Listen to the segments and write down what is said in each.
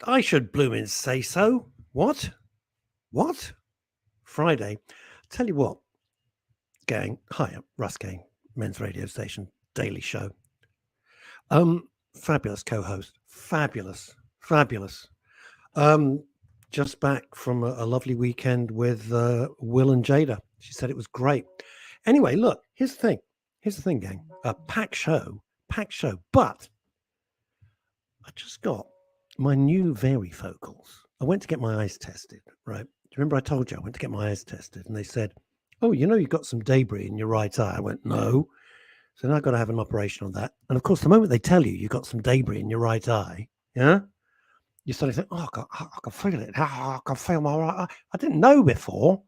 I should blooming say so. What? What? Friday. Tell you what, gang. Hi, I'm Russ Kane, men's radio station, daily show. Fabulous co-host. Fabulous. Um, just back from a lovely weekend with Will and Jada. She said it was great. Anyway, look, here's the thing. Gang. A packed show. But I just got my new varifocals. I went to get my eyes tested, right? Do you remember I told you I went to get my eyes tested and they said, oh, you've got some debris in your right eye. I went, no. So now I've got to have an operation on that. And of course, the moment they tell you you've got some debris in your right eye, yeah, you suddenly think, oh, I can feel it. I can feel my right eye. I didn't know before.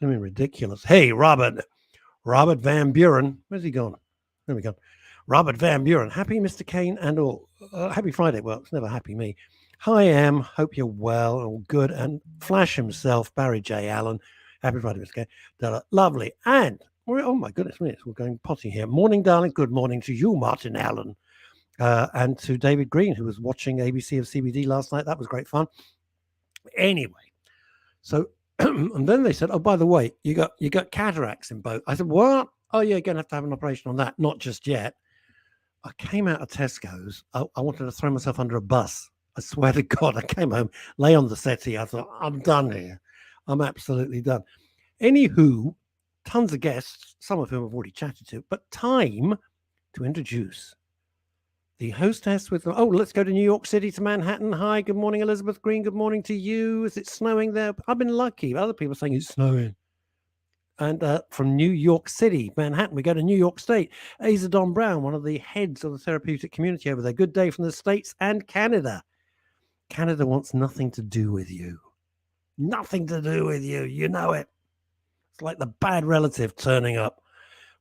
I mean, ridiculous. Hey, Robert Van Buren. Where's he gone? There we go. Robert Van Buren. Happy, Mr. Kane, and all. Happy Friday. Well, it's never happy me. Hi, Em. Hope you're well, all good. And Flash himself, Barry J. Allen. Happy Friday, Mr. Kane. Lovely. And, oh my goodness, we're going potty here. Morning, darling. Good morning to you, Martin Allen. And to David Green, who was watching ABC of CBD last night. That was great fun. Anyway, so, and then they said, oh, by the way, you got cataracts in both. I said, what? Oh, yeah, you're going to have an operation on that. Not just yet. I came out of Tesco's. I wanted to throw myself under a bus. I swear to God, I came home, lay on the settee. I thought, I'm done here. I'm absolutely done. Anywho, tons of guests, some of whom I've already chatted to, but time to introduce the hostess with, let's go to New York City, to Manhattan. Hi, good morning, Elizabeth Green. Good morning to you. Is it snowing there? I've been lucky. Other people are saying it's snowing. And from New York City, Manhattan, we go to New York State. Asa Don Brown, one of the heads of the therapeutic community over there. Good day from the States and Canada. Canada wants nothing to do with you. Nothing to do with you. You know it. It's like the bad relative turning up.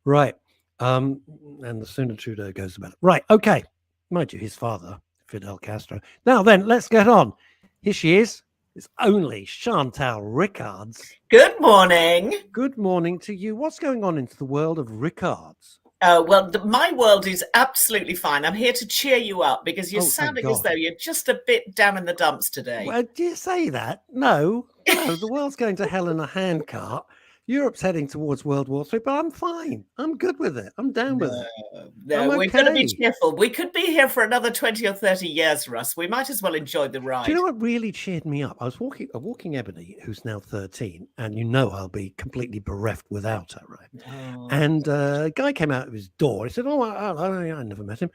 Right. And the sooner Trudeau goes about it. Right. Okay. Mind you, his father, Fidel Castro. Now then, let's get on. Here she is. It's only Chantal Rickards. Good morning. Good morning to you. What's going on into the world of Rickards? My world is absolutely fine. I'm here to cheer you up because you're sounding as though you're just a bit down in the dumps today. Well, do you say that? No, the world's going to hell in a handcart. Europe's heading towards World War III, but I'm fine. I'm good with it. I'm down with it. No, we've got to be cheerful. We could be here for another 20 or 30 years, Russ. We might as well enjoy the ride. Do you know what really cheered me up? I was walking Ebony, who's now 13, and I'll be completely bereft without her, right? Oh. And a guy came out of his door. He said, I never met him.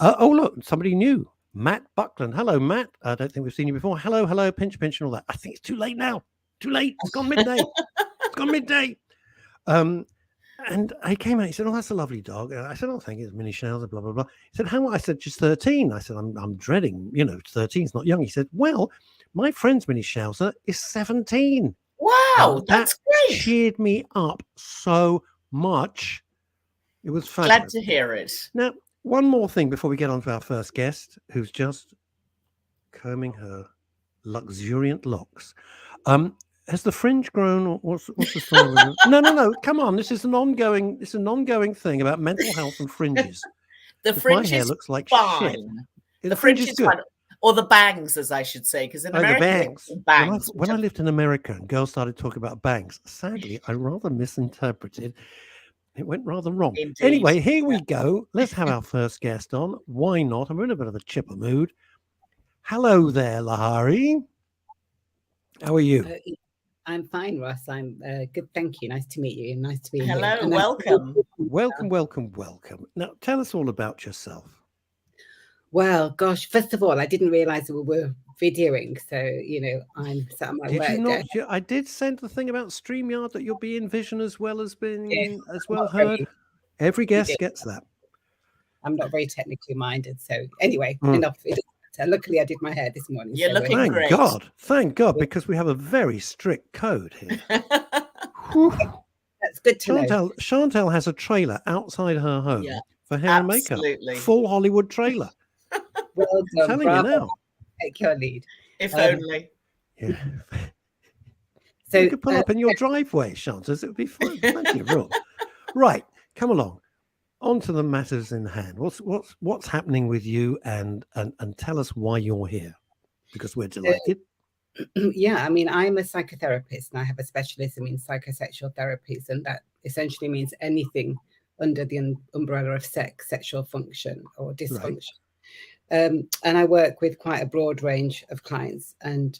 Look, somebody new. Matt Buckland. Hello, Matt. I don't think we've seen you before. Hello, pinch, and all that. I think it's too late now. Too late. It's gone midday. And he came out. He said, "Oh, that's a lovely dog." I said, "Oh, thank you, it's Mini Schnauzer." Blah blah blah. He said, "How much?" I said, "Just 13." I said, "I'm dreading. 13's not young." He said, "Well, my friend's Mini Schnauzer is 17." Wow, that's great. Cheered me up so much. It was fabulous. Glad to hear it. Now, one more thing before we get on to our first guest, who's just combing her luxuriant locks. Has the fringe grown? Or what's the story with it? No. Come on. This is an ongoing thing about mental health and fringes. The fringe my hair is looks like fine. shit. The fringe is good. Fine. Or the bangs, as I should say, because in America, the bangs. When I lived in America and girls started talking about bangs, sadly, I rather misinterpreted. It went rather wrong. Indeed. Anyway, here we go. Let's have our first guest on. Why not? I'm in a bit of a chipper mood. Hello there, Lahari. How are you? I'm fine, Russ. I'm good. Thank you. Nice to meet you. Nice to be here. Hello, welcome. Welcome. Now, tell us all about yourself. Well, gosh, first of all, I didn't realize that we were videoing. So, I'm sat on my work. Did you not? I did send the thing about StreamYard that you'll be in vision as well as being heard. Every guest gets that. I'm not very technically minded. So anyway, enough. Luckily, I did my hair this morning. You're looking great. Thank God, because we have a very strict code here. That's good to know. Chantal has a trailer outside her home for hair and makeup. Full Hollywood trailer. Well done, I'm telling you now. Take your lead. If only. Yeah. So you could pull up in your driveway, Chantal. It would be fun. Plenty of room. Right, come along. On to the matters in hand. What's happening with you, and tell us why you're here. because we're delighted. Yeah, I mean, I'm a psychotherapist and I have a specialism in psychosexual therapies, and that essentially means anything under the umbrella of sex, sexual function or dysfunction. Right. And I work with quite a broad range of clients, and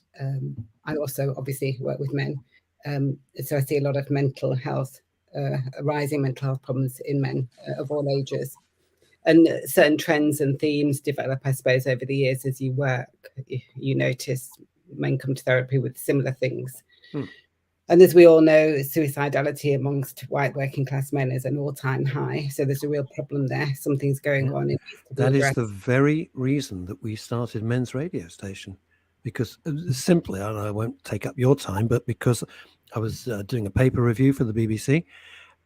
I also obviously work with men. So I see a lot of mental health, rising mental health problems in men of all ages. And certain trends and themes develop, I suppose, over the years as you work. You notice men come to therapy with similar things. And as we all know, suicidality amongst white working class men is an all-time high. So there's a real problem there. Something's going on. It needs to be that addressed. is the very reason that we started Men's Radio Station, because simply, and I won't take up your time, but because I was doing a paper review for the BBC,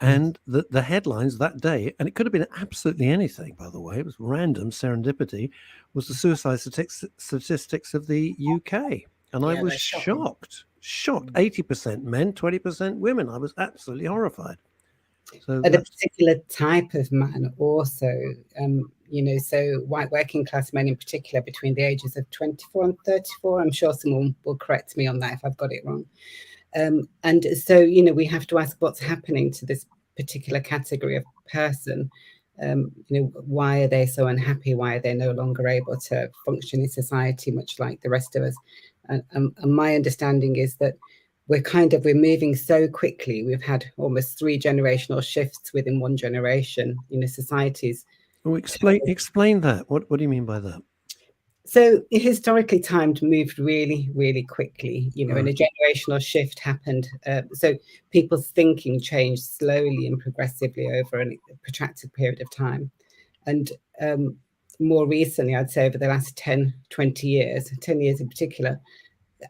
and the headlines that day, and it could have been absolutely anything, by the way, it was random serendipity, was the suicide statistics of the UK. And I was shocked. 80% men, 20% women. I was absolutely horrified. So and a particular type of man also, so white working class men in particular between the ages of 24 and 34. I'm sure someone will correct me on that if I've got it wrong. And so, we have to ask what's happening to this particular category of person. Why are they so unhappy? Why are they no longer able to function in society, much like the rest of us? And my understanding is that we're moving so quickly. We've had almost 3 generational shifts within one generation. Societies. Well, explain that. What do you mean by that? So historically, time moved really, really quickly, and a generational shift happened. So people's thinking changed slowly and progressively over a protracted period of time. And more recently, I'd say over the last 10 years in particular,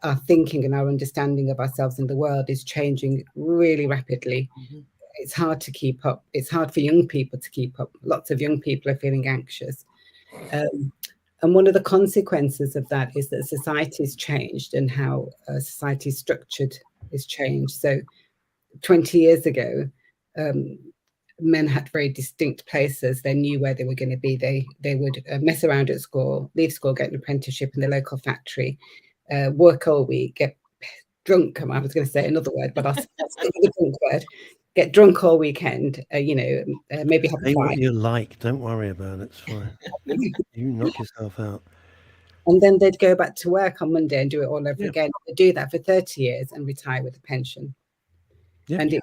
our thinking and our understanding of ourselves and the world is changing really rapidly. Mm-hmm. It's hard to keep up. It's hard for young people to keep up. Lots of young people are feeling anxious. And one of the consequences of that is that society's changed and how society is structured is changed. So 20 years ago, men had very distinct places. They knew where they were going to be. They would mess around at school, leave school, get an apprenticeship in the local factory, work all week, get drunk. I was going to say another word, but I'll stick with the drunk word. Get drunk all weekend, maybe have a what you like. Don't worry about it. It's fine. You knock yourself out. And then they'd go back to work on Monday and do it all over again. They'd do that for 30 years and retire with a pension. Yeah. And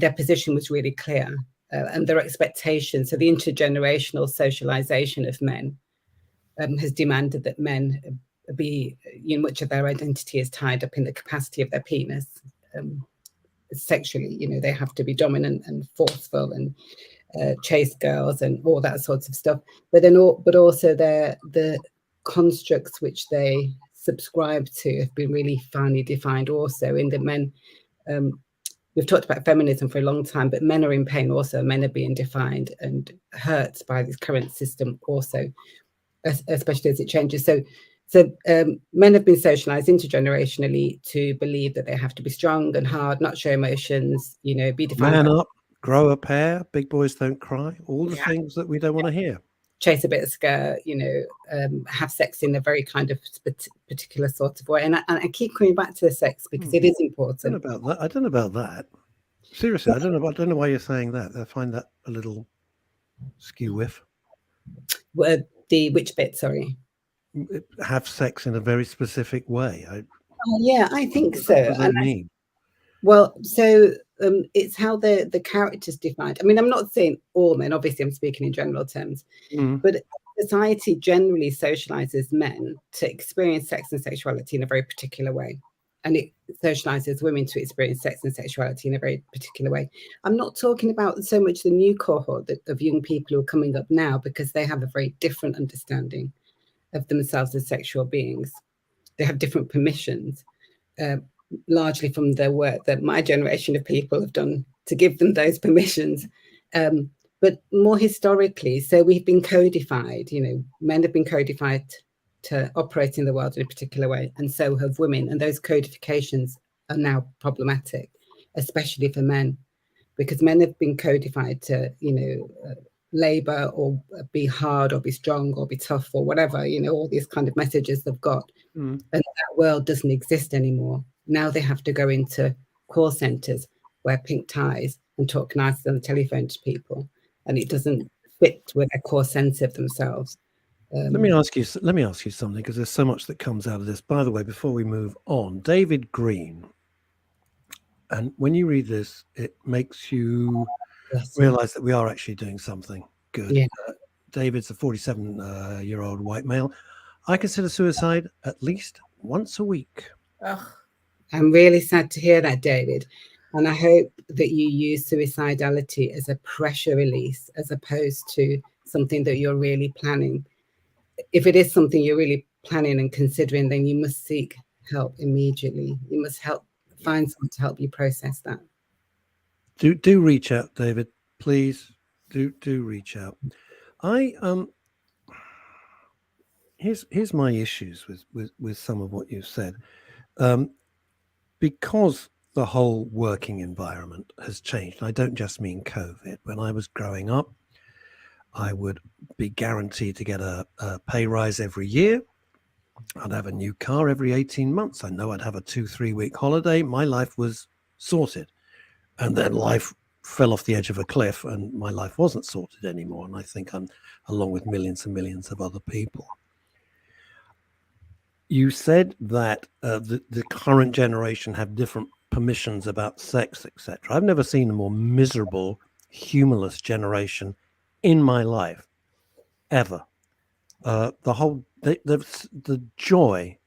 their position was really clear. And their expectations, so the intergenerational socialization of men has demanded that men be, much of their identity is tied up in the capacity of their penis. Sexually, they have to be dominant and forceful and chase girls and all that sorts of stuff. But also the constructs which they subscribe to have been really finely defined. Also, in the men, we've talked about feminism for a long time, but men are in pain. Also, men are being defined and hurt by this current system. Also, especially as it changes. So men have been socialized intergenerationally to believe that they have to be strong and hard, not show emotions, be defined. Man up, grow a pair, big boys don't cry, all the things that we don't want to hear. Chase a bit of skirt, have sex in a very kind of particular sort of way. And I keep coming back to the sex because it is important. I don't know about that. Seriously, I don't know why you're saying that. I find that a little skew whiff. Which bit, sorry? Have sex in a very specific way. I think so. What does that mean? It's how the character's defined. I mean, I'm not saying all men, obviously I'm speaking in general terms, but society generally socializes men to experience sex and sexuality in a very particular way. And it socializes women to experience sex and sexuality in a very particular way. I'm not talking about so much the new cohort of young people who are coming up now, because they have a very different understanding of themselves as sexual beings. They have different permissions, largely from the work that my generation of people have done to give them those permissions. But more historically, so we've been codified, men have been codified to operate in the world in a particular way, and so have women. And those codifications are now problematic, especially for men, because men have been codified to, labor or be hard or be strong or be tough or whatever, you know, all these kind of messages they've got. And that world doesn't exist anymore. Now they have to go into call centers, wear pink ties and talk nicely on the telephone to people, and it doesn't fit with their core sense of themselves. Let me ask you something, because there's so much that comes out of this. By the way, before we move on, David Green, and when you read this, it makes you realize that we are actually doing something good. Yeah. David's a 47-year-old white male. I consider suicide at least once a week. Ugh. I'm really sad to hear that, David. And I hope that you use suicidality as a pressure release as opposed to something that you're really planning. If it is something you're really planning and considering, then you must seek help immediately. You must find someone to help you process that. Do reach out, David. Please do reach out. Here's my issues with some of what you've said. Because the whole working environment has changed. And I don't just mean COVID. When I was growing up, I would be guaranteed to get a pay rise every year. I'd have a new car every 18 months. I know I'd have a 2-3 week holiday. My life was sorted. And then life fell off the edge of a cliff and my life wasn't sorted anymore. And I think I'm along with millions and millions of other people. You said that the current generation have different permissions about sex, etc. I've never seen a more miserable, humorless generation in my life, ever. The joy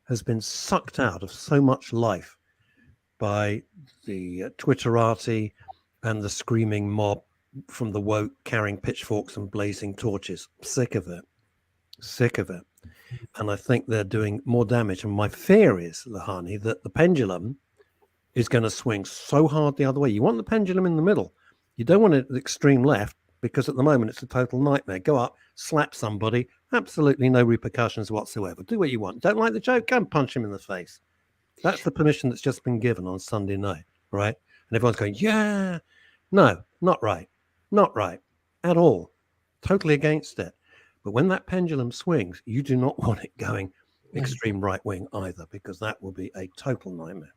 has been sucked out of so much life by the Twitterati and the screaming mob from the woke carrying pitchforks and blazing torches. Sick of it. And I think they're doing more damage. And my fear is, Lahani, that the pendulum is going to swing so hard the other way. You want the pendulum in the middle. You don't want it at the extreme left, because at the moment it's a total nightmare. Go up, slap somebody, absolutely no repercussions whatsoever. Do what you want. Don't like the joke? Go and punch him in the face. That's the permission that's just been given on Sunday night, right? And everyone's going, yeah. No, not right. Not right at all. Totally against it. But when that pendulum swings, you do not want it going extreme right wing either, because that will be a total nightmare.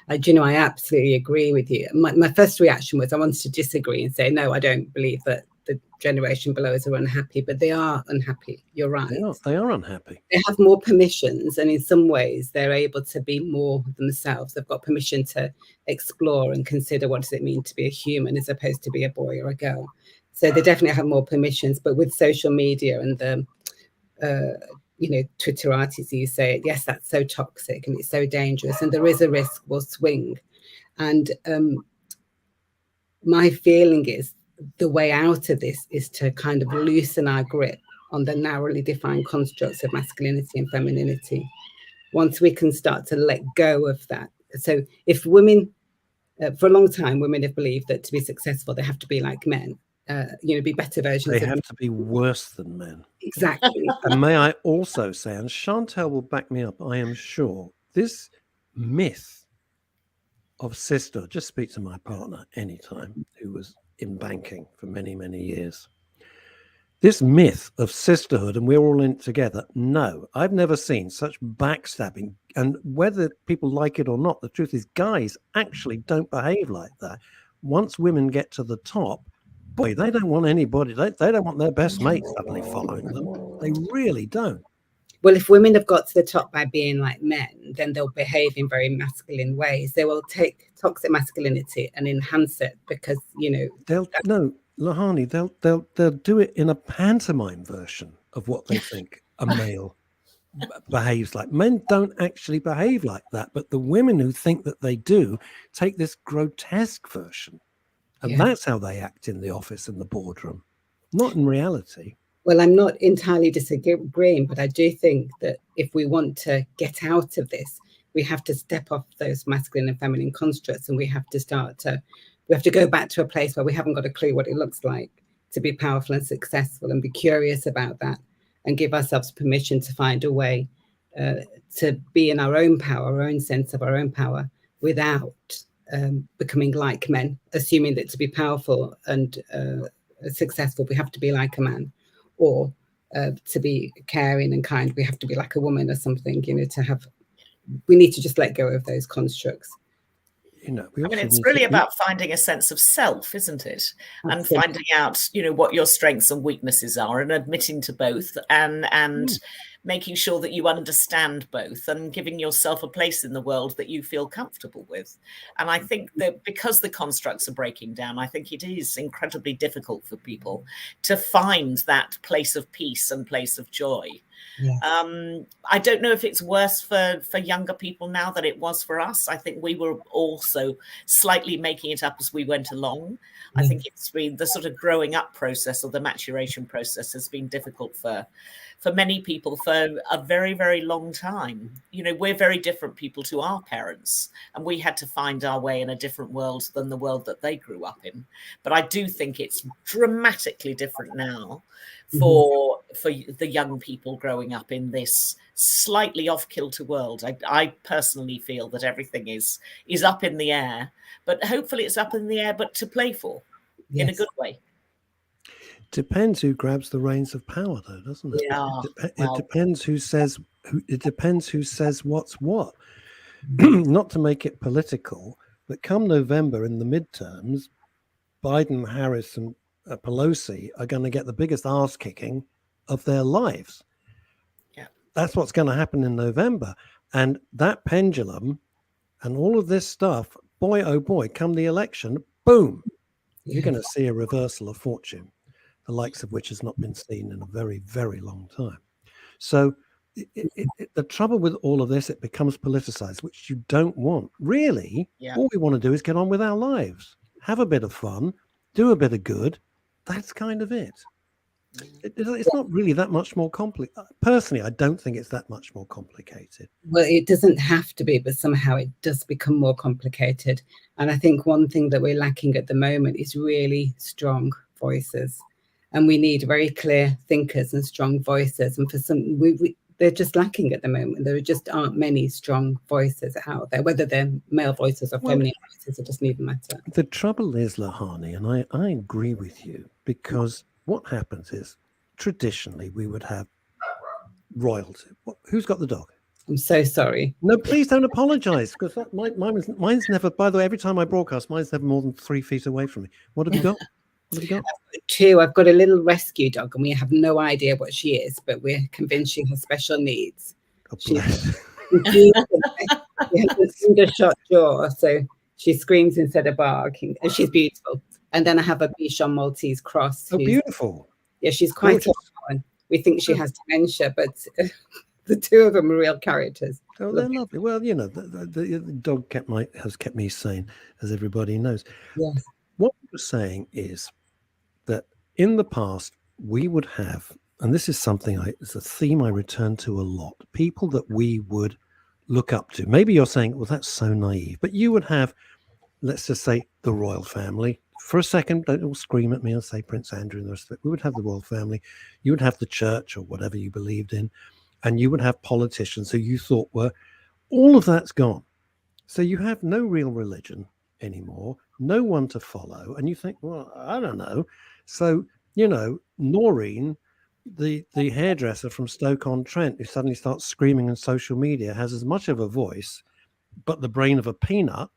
Do you know, I absolutely agree with you. My first reaction was I wanted to disagree and say, no, I don't believe that the generation below us are unhappy, but they are unhappy. You're right. They are unhappy. They have more permissions, and in some ways they're able to be more themselves. They've got permission to explore and consider what does it mean to be a human as opposed to be a boy or a girl. So they definitely have more permissions, but with social media and the Twitterati, you say, yes, that's so toxic and it's so dangerous, and there is a risk we'll swing. And my feeling is the way out of this is to kind of loosen our grip on the narrowly defined constructs of masculinity and femininity. Once we can start to let go of that. So if women, for a long time, women have believed that to be successful, they have to be like men. Be better versions. They have to be worse than men. Exactly. And may I also say, and Chantal will back me up, I am sure, this myth of sisterhood, just speak to my partner anytime, who was in banking for many, many years. This myth of sisterhood and we're all in it together. No, I've never seen such backstabbing. And whether people like it or not, the truth is guys actually don't behave like that. Once women get to the top, boy, they don't want anybody. They don't want their best mate suddenly following them. They really don't. Well, if women have got to the top by being like men, then they'll behave in very masculine ways. They will take toxic masculinity and enhance it because, Lahani, they'll do it in a pantomime version of what they think a male behaves like. Men don't actually behave like that, but the women who think that they do take this grotesque version. And that's how they act in the office and the boardroom, not in reality. Well, I'm not entirely disagreeing, but I do think that if we want to get out of this, we have to step off those masculine and feminine constructs, and we have to go back to a place where we haven't got a clue what it looks like to be powerful and successful, and be curious about that, and give ourselves permission to find a way to be in our own power, our own sense of our own power, without becoming like men, assuming that to be powerful and successful, we have to be like a man, or to be caring and kind, we have to be like a woman or something. We need to just let go of those constructs. It's really about finding a sense of self, isn't it? Absolutely. And finding out, what your strengths and weaknesses are, and admitting to both, and making sure that you understand both, and giving yourself a place in the world that you feel comfortable with. And I think that because the constructs are breaking down, I think it is incredibly difficult for people to find that place of peace and place of joy. Yeah. I don't know if it's worse for younger people now than it was for us. I think we were also slightly making it up as we went along. I think it's been the sort of growing up process, or the maturation process, has been difficult for many people for a very, very long time. We're very different people to our parents, and we had to find our way in a different world than the world that they grew up in. But I do think it's dramatically different now for the young people growing up in this slightly off-kilter world. I personally feel that everything is up in the air, but hopefully it's up in the air, but to play for, in a good way. Depends who grabs the reins of power, though, doesn't it? Yeah. It depends who says. It depends who says what's what. Not to make it political, but come November in the midterms, Biden, Harris, and Pelosi are going to get the biggest arse kicking of their lives. Yeah, that's what's going to happen in November, and that pendulum, and all of this stuff. Boy, oh boy, come the election, boom, you're going to see a reversal of fortune, the likes of which has not been seen in a very, very long time. So the trouble with all of this, it becomes politicized, which you don't want. Really, all we want to do is get on with our lives, have a bit of fun, do a bit of good. That's kind of it. It's not really that much more complicated. Personally, I don't think it's that much more complicated. Well, it doesn't have to be, but somehow it does become more complicated. And I think one thing that we're lacking at the moment is really strong voices. And we need very clear thinkers and strong voices. And for some, they're just lacking at the moment. There just aren't many strong voices out there, whether they're male voices or feminine voices, it doesn't even matter. The trouble is, Lahani, and I agree with you, because what happens is, traditionally, we would have royalty. Who's got the dog? I'm so sorry. No, please don't apologize, because mine's never, by the way, every time I broadcast, mine's never more than 3 feet away from me. What have you got? What have you got? Two, I've got a little rescue dog, and we have no idea what she is, but we're convinced she has special needs. She has a single-shot jaw, so she screams instead of barking, and she's beautiful. And then I have a Bichon Maltese cross. Oh, beautiful. Yeah, she's quite one. We think she has dementia, but the two of them are real characters. Oh, they're lovely. Well, the dog has kept me sane, as everybody knows. Yes. What we're saying is that in the past, we would have, and this is something it's a theme I return to a lot, people that we would look up to. Maybe you're saying, well, that's so naive, but you would have, let's just say, the royal family. For a second, don't all scream at me and say Prince Andrew and the rest of it. We would have the royal family. You would have the church or whatever you believed in, and you would have politicians who you thought were, all of that's gone. So you have no real religion anymore, no one to follow, and you think, well, I don't know. So, Noreen, the hairdresser from Stoke-on-Trent, who suddenly starts screaming on social media, has as much of a voice, but the brain of a peanut,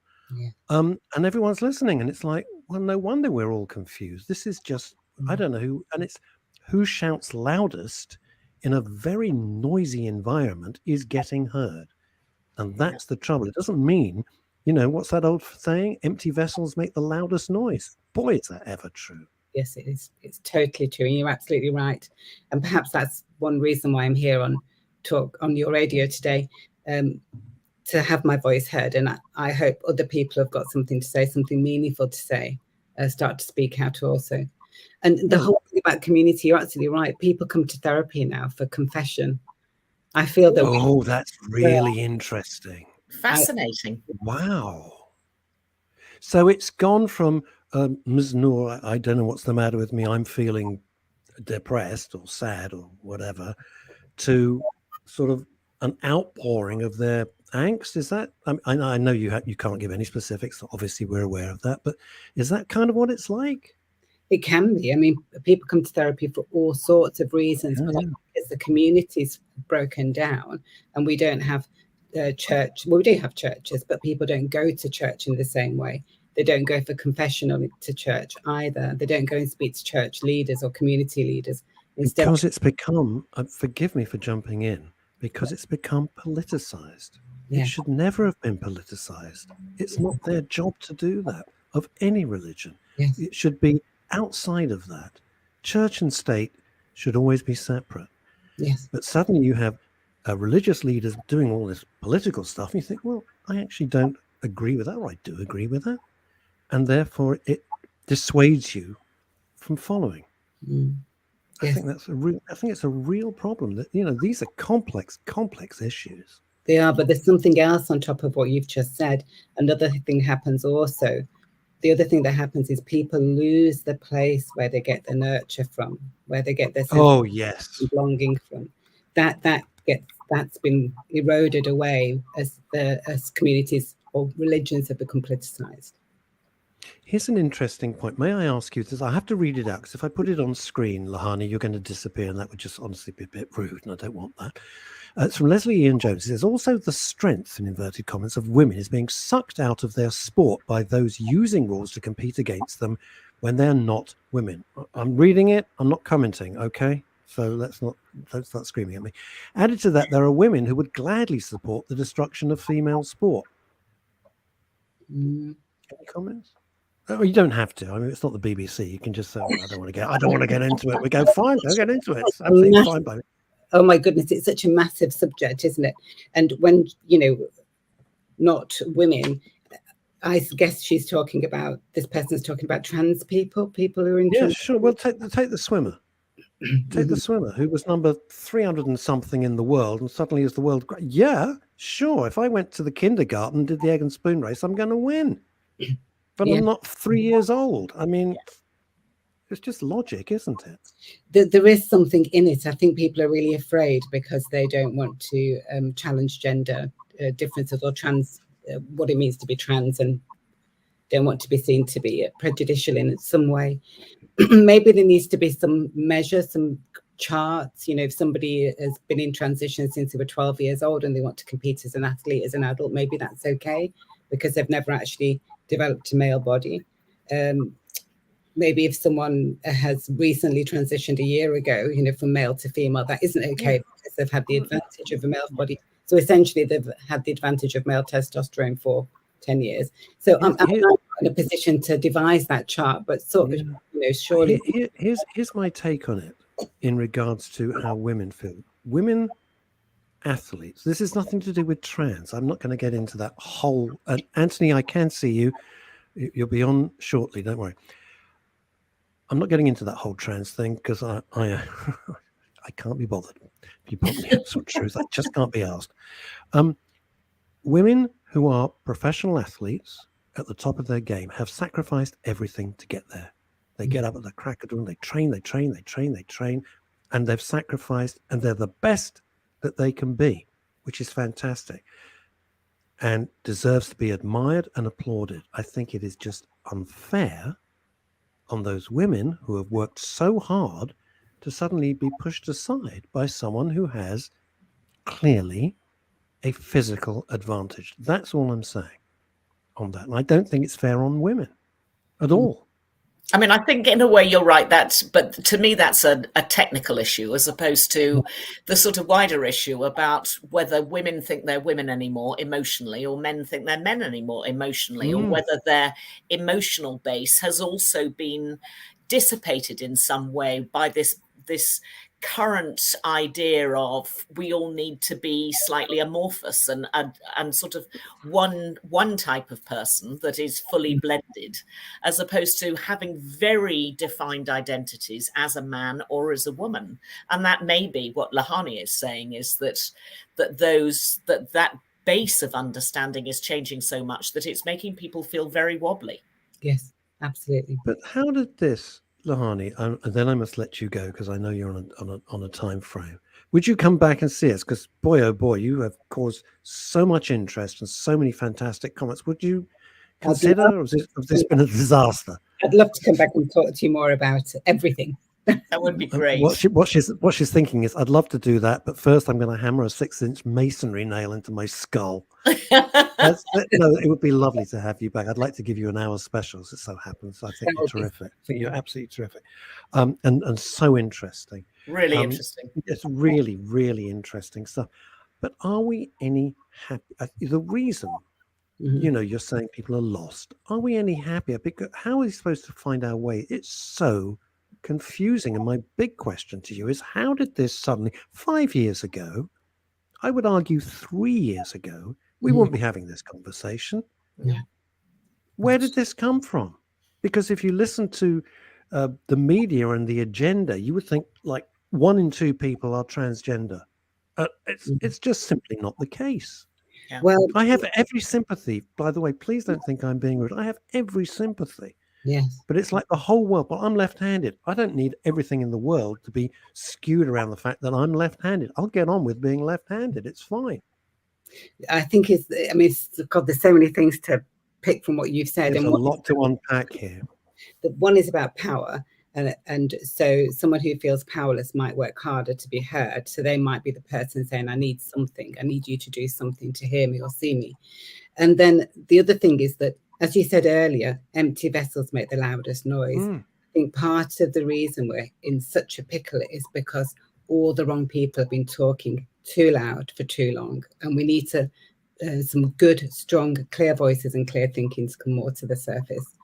and everyone's listening. And it's like, well, no wonder we're all confused. This is just, I don't know who, and it's who shouts loudest in a very noisy environment is getting heard. And that's the trouble. It doesn't mean, what's that old saying? Empty vessels make the loudest noise. Boy, is that ever true. Yes, it is. It's totally true. And you're absolutely right. And perhaps that's one reason why I'm here on your radio today, to have my voice heard. And I hope other people have got something to say, something meaningful to say, start to speak out also. And the whole thing about community, you're absolutely right. People come to therapy now for confession. I feel that. Oh, that's really interesting. Fascinating. Wow. So it's gone from Ms. Noor, I don't know what's the matter with me, I'm feeling depressed or sad or whatever, to sort of an outpouring of their angst. Is that, I know you can't give any specifics, obviously we're aware of that, but is that kind of what it's like? It can be. I mean, people come to therapy for all sorts of reasons, but because the community's broken down and we don't have church. Well, we do have churches, but people don't go to church in the same way. They don't go for confessional to church either. They don't go and speak to church leaders or community leaders. Instead, because it's become, forgive me for jumping in, because it's become politicized. It should never have been politicized. It's not their job to do that, of any religion. It should be outside of that. Church and state should always be separate. But suddenly you have religious leaders doing all this political stuff, and you think, well, I actually don't agree with that, or I do agree with that. And therefore it dissuades you from following. I think that's it's a real problem. That, you know, these are complex issues. They are, but there's something else on top of what you've just said. Another thing happens also. The other thing that happens is people lose the place where they get the nurture from, where they get their sense of belonging from. That's been eroded away as communities or religions have become politicized. Here's an interesting point. May I ask you this? I have to read it out, because if I put it on screen, Lahani, you're going to disappear, and that would just honestly be a bit rude, and I don't want that. It's from Leslie Ian Jones. It says, also the strength, in inverted commas, of women is being sucked out of their sport by those using rules to compete against them when they're not women. I'm reading it. I'm not commenting, okay? So don't start screaming at me. Added to that, there are women who would gladly support the destruction of female sport. Any comments? Oh, you don't have to. I mean, it's not the BBC. You can just say, I don't want to get into it. We go, fine, don't get into it. It's absolutely fine by me. Oh my goodness, it's such a massive subject, isn't it? And when, you know, not women, I guess this person's talking about trans people who are in trans. Sure. Well, take the swimmer. Take the swimmer who was number 300 and something in the world, and suddenly is the world. Yeah, sure. If I went to the kindergarten and did the egg and spoon race, I'm going to win. But I'm not 3 years old. I mean, it's just logic, isn't it? There is something in it. I think people are really afraid because they don't want to challenge gender differences or what it means to be trans, and don't want to be seen to be prejudicial in some way. Maybe there needs to be some measures, some charts. You know, if somebody has been in transition since they were 12 years old and they want to compete as an athlete, as an adult, maybe that's okay because they've never actually developed a male body. Maybe if someone has recently transitioned a year ago, you know, from male to female, that isn't okay because they've had the advantage of a male body. So essentially they've had the advantage of male testosterone for 10 years. So I'm not in a position to devise that chart, but sort of, you know, surely. Here's my take on it in regards to how women feel. Women athletes, this is nothing to do with trans. I'm not going to get into that whole, Anthony, I can see you. You'll be on shortly, don't worry. I'm not getting into that whole trans thing because I can't be bothered. If you put me in some truth, I just can't be asked. Women who are professional athletes at the top of their game have sacrificed everything to get there. They get up at the crack of dawn, they train, and they've sacrificed, and they're the best that they can be, which is fantastic and deserves to be admired and applauded. I think it is just unfair on those women who have worked so hard to suddenly be pushed aside by someone who has clearly a physical advantage. That's all I'm saying on that. And I don't think it's fair on women at all. I mean, I think in a way you're right. But to me, that's a technical issue as opposed to the sort of wider issue about whether women think they're women anymore emotionally or men think they're men anymore emotionally, or whether their emotional base has also been dissipated in some way by this current idea of we all need to be slightly amorphous and sort of one type of person that is fully blended, as opposed to having very defined identities as a man or as a woman. And that may be what Lahani is saying, is that base of understanding is changing so much that it's making people feel very wobbly. Yes, absolutely. But how did this, Lahani, and then I must let you go because I know you're on a time frame. Would you come back and see us? Because boy, oh boy, you have caused so much interest and so many fantastic comments. Would you consider, or has this been a disaster? I'd love to come back and talk to you more about everything. That would be great. What she's thinking is, I'd love to do that, but first I'm going to hammer a 6-inch masonry nail into my skull. No, it would be lovely to have you back. I'd like to give you an hour special, as it so happens. I think you're terrific. You're absolutely terrific, and so interesting. Really interesting. It's really, really interesting stuff. But are we any happy? The reason, you're saying people are lost. Are we any happier? Because how are we supposed to find our way? It's so confusing. And my big question to you is, how did this suddenly, 5 years ago, I would argue 3 years ago, we wouldn't be having this conversation. Yeah. Where did this come from? Because if you listen to the media and the agenda, you would think like 1 in 2 people are transgender. It's just simply not the case. Yeah. Well, I have every sympathy. By the way, please don't think I'm being rude. I have every sympathy. Yes. But it's like the whole world. Well, I'm left-handed. I don't need everything in the world to be skewed around the fact that I'm left-handed. I'll get on with being left-handed. It's fine. I think God, there's so many things to pick from what you've said. There's and a lot to unpack here. The one is about power. And so someone who feels powerless might work harder to be heard. So they might be the person saying, I need something. I need you to do something to hear me or see me. And then the other thing is that, as you said earlier, empty vessels make the loudest noise. I think part of the reason we're in such a pickle is because all the wrong people have been talking too loud for too long. And we need to some good, strong, clear voices and clear thinking to come more to the surface.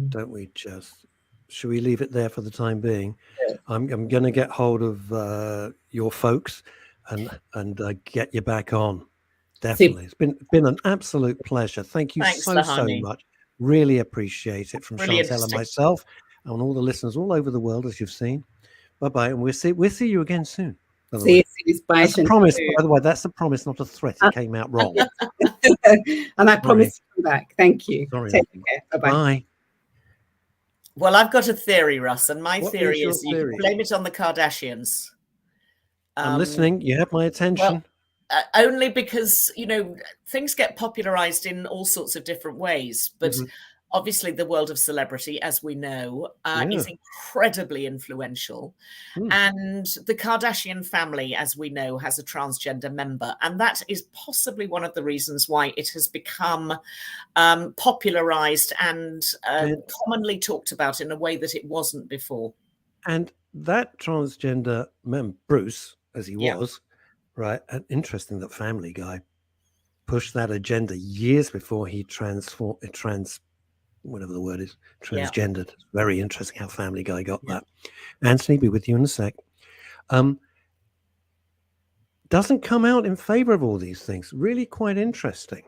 Don't we just? Should we leave it there for the time being? Yeah. I'm going to get hold of your folks and get you back on. Definitely. It's been an absolute pleasure. Thank you so much. Really appreciate it from Chantal and myself and all the listeners all over the world, as you've seen. Bye-bye. And we'll see you again soon. See you. Bye. That's a promise, by the way. That's a promise, not a threat. It came out wrong. And I promise to come back. Thank you. Sorry. Take care. Bye-bye. Bye. Well, I've got a theory, Russ, and my theory is you can blame it on the Kardashians. I'm listening. You have my attention. Well, only because, things get popularized in all sorts of different ways. But obviously the world of celebrity, as we know, is incredibly influential. And the Kardashian family, as we know, has a transgender member. And that is possibly one of the reasons why it has become popularized and commonly talked about in a way that it wasn't before. And that transgender member, Bruce, as he was, right? And interesting that Family Guy pushed that agenda years before he whatever the word is, transgendered. Yeah. Very interesting how Family Guy got that. Anthony, be with you in a sec. Doesn't come out in favor of all these things. Really quite interesting.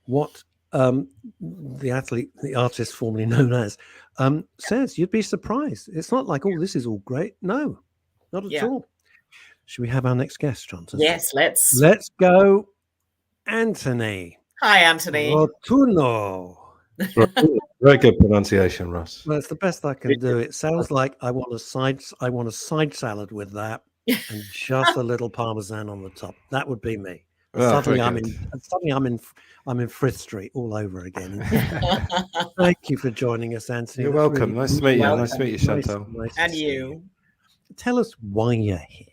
What the artist formerly known as, says. You'd be surprised. It's not like, oh, this is all great. No, not at all. Should we have our next guest, Johnson? Yes, let's. Let's go, Anthony. Hi, Anthony. Rotuno. Very good pronunciation, Russ. Well, it's the best I can do. It sounds like I want a side salad with that, and just a little parmesan on the top. That would be me. Suddenly I'm in Frith Street all over again. Thank you for joining us, Anthony. You're welcome. Really nice to meet you. Nice to meet you, Chantal. Nice and you. Tell us why you're here.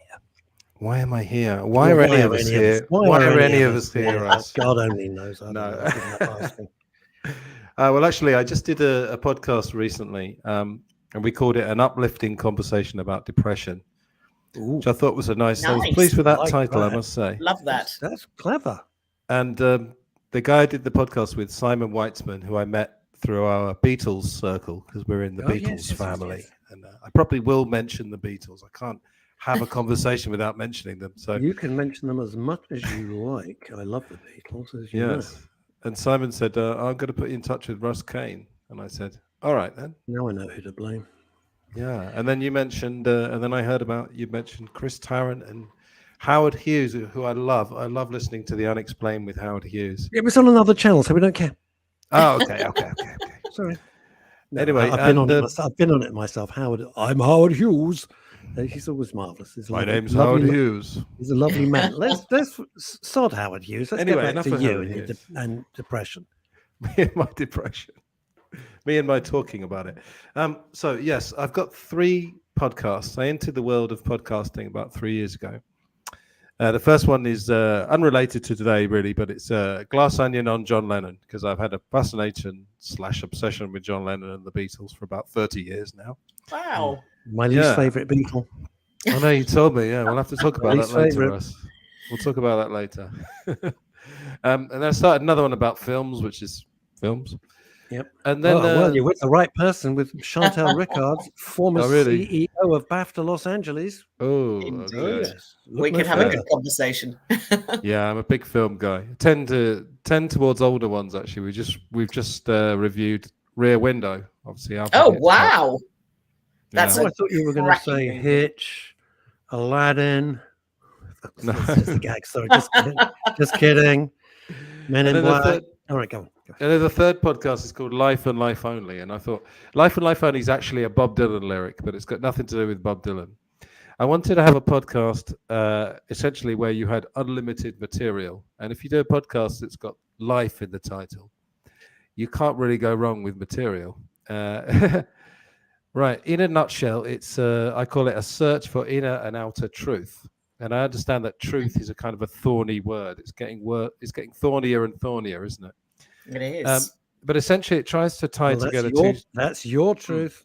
Why am I here? Why are any of us here? Why are any of us here, Russ? God only knows. Well, actually, I just did a podcast recently, and we called it An Uplifting Conversation About Depression, which I thought was a nice. I was pleased with that title, I must say. Love that. That's clever. And the guy I did the podcast with, Simon Weitzman, who I met through our Beatles circle, because we're in the Beatles family. Yes. And I probably will mention the Beatles. I can't have a conversation without mentioning them. So you can mention them as much as you like. I love the Beatles, as you know. And Simon said, I'm going to put you in touch with Russ Kane. And I said, all right, then. Now I know who to blame. Yeah. And then you mentioned, and then I heard you mentioned Chris Tarrant and Howard Hughes, who I love. I love listening to The Unexplained with Howard Hughes. It was on another channel, so we don't care. Oh, okay. Sorry. Anyway, I've been on it myself. I'm Howard Hughes. He's always marvelous. My name's Howard Hughes. He's a lovely man. Let's sod Howard Hughes. Let's get back to you and depression. My depression. Me and my talking about it. So yes, I've got 3 podcasts. I entered the world of podcasting about 3 years ago. The first one is unrelated to today, really, but it's Glass Onion on John Lennon, because I've had a fascination / obsession with John Lennon and the Beatles for about 30 years now. Wow. My least favourite Beatle. I know, you told me. Yeah, we'll have to talk about that later, favourite. Russ. We'll talk about that later. And then I started another one about films, which is films. Yep. And then, well, you're with the right person, with Chantal Rickards, former CEO of BAFTA Los Angeles. Oh, Indeed. yes. We can have a good conversation. Yeah, I'm a big film guy. I tend towards older ones, actually. We've just reviewed Rear Window, obviously. Oh, wow. That's I thought you were going to say Hitch, Aladdin. No. That's the gag. Sorry, just kidding. Men in Black. All right, go on. And then the third podcast is called Life and Life Only. And I thought Life and Life Only is actually a Bob Dylan lyric, but it's got nothing to do with Bob Dylan. I wanted to have a podcast essentially where you had unlimited material. And if you do a podcast that's got life in the title, you can't really go wrong with material. Right. In a nutshell, it's I call it a search for inner and outer truth. And I understand that truth is a kind of a thorny word. It's getting thornier and thornier, isn't it? It is. But essentially, it tries to tie together That's your truth.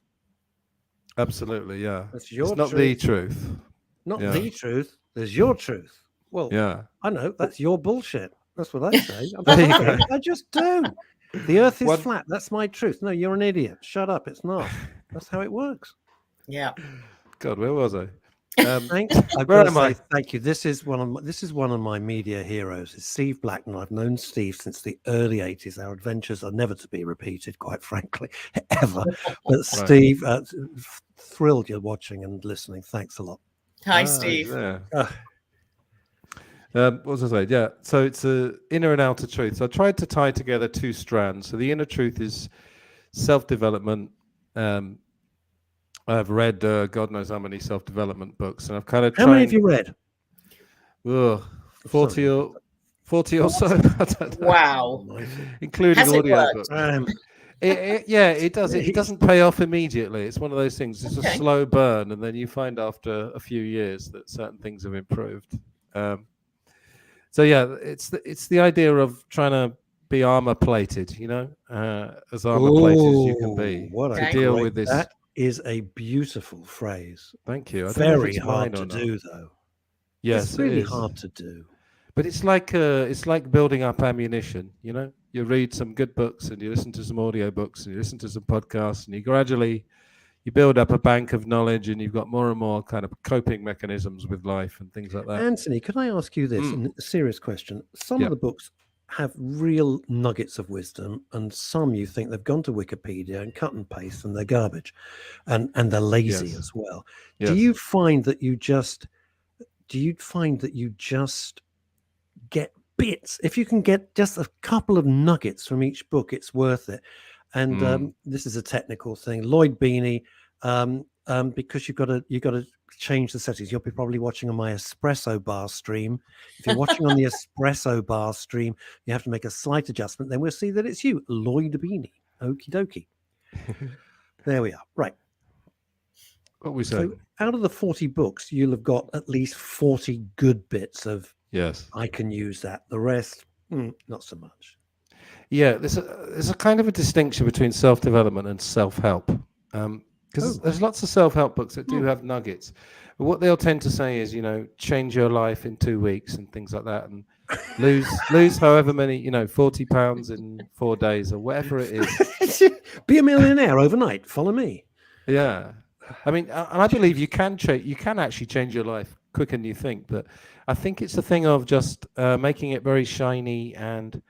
Absolutely, yeah. That's your it's not truth. the truth. Not the truth. There's your truth. Well, yeah. I know. That's your bullshit. That's what I say. I just do. The earth is flat. That's my truth. No, you're an idiot. Shut up. It's not. That's how it works. Yeah. God, where was I? Thanks. Where am I? Thank you. This is one of my media heroes. It's Steve Blackman. I've known Steve since the early 80s. Our adventures are never to be repeated, quite frankly, ever. But Steve, thrilled you're watching and listening. Thanks a lot. Hi, Steve. Yeah. What was I saying? Yeah. So it's an inner and outer truth. So I tried to tie together 2 strands. So the inner truth is self-development. I've read God knows how many self-development books, and I've kind of How many have you read? 40 or so. Wow. Including audio books. It does. It doesn't pay off immediately. It's one of those things. It's a slow burn, and then you find after a few years that certain things have improved. So yeah, it's the idea of trying to be armor plated, as armor plated as you can be to deal with this. That is a beautiful phrase. Thank you. Very hard to do, though. Yes, it's really hard to do. But it's like building up ammunition. You read some good books and you listen to some audio books and you listen to some podcasts and you gradually build up a bank of knowledge and you've got more and more kind of coping mechanisms with life and things like that. Anthony, could I ask you this? A serious question. Some of the books have real nuggets of wisdom, and some you think they've gone to Wikipedia and cut and paste and they're garbage, and they're lazy as well. Yes. Do you find that you just get bits? If you can get just a couple of nuggets from each book, it's worth it. And this is a technical thing. Lloyd Beanie, because you've got to change the settings. You'll be probably watching on my espresso bar stream. If you're watching on the espresso bar stream, you have to make a slight adjustment. Then we'll see that it's you, Lloyd Beanie. Okie dokie. There we are. Right. What we say? So out of the 40 books, you'll have got at least 40 good bits of. Yes. I can use that. The rest, not so much. Yeah, there's a kind of a distinction between self-development and self-help. Because there's lots of self-help books that do have nuggets. But what they'll tend to say is, change your life in 2 weeks and things like that, and lose however many, 40 pounds in 4 days or whatever it is. Be a millionaire overnight. Follow me. Yeah, I mean, and I believe you can actually change your life quicker than you think. But I think it's a thing of just making it very shiny, and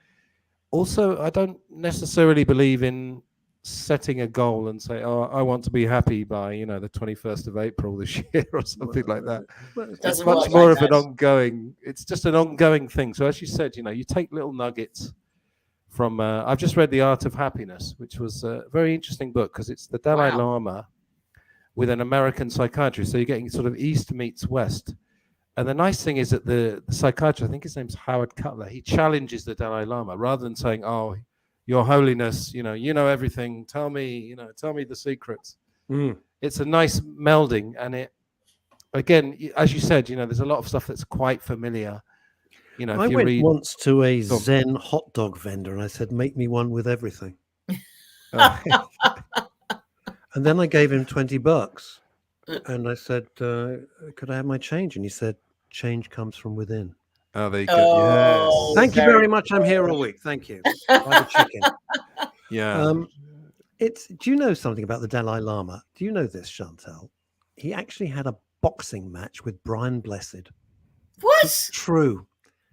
also I don't necessarily believe in setting a goal and say, I want to be happy by, the 21st of April this year or something like that. It's much more of an ongoing, it's just an ongoing thing. So as you said, you take little nuggets from, I've just read The Art of Happiness, which was a very interesting book because it's the Dalai Lama with an American psychiatrist. So you're getting sort of East meets West. And the nice thing is that the psychiatrist, I think his name's Howard Cutler, he challenges the Dalai Lama rather than saying, Your Holiness, you know everything. Tell me the secrets. It's a nice melding, and it, again, as you said, there's a lot of stuff that's quite familiar. I went once to a Zen hot dog vendor, and I said, "Make me one with everything." And then I gave him $20, and I said, "Could I have my change?" And he said, "Change comes from within." Oh, there you go. Yes. Thank you very much. I'm here all week. Thank you. Buy the chicken. Yeah. Do you know something about the Dalai Lama? Do you know this, Chantal? He actually had a boxing match with Brian Blessed. What? It's true.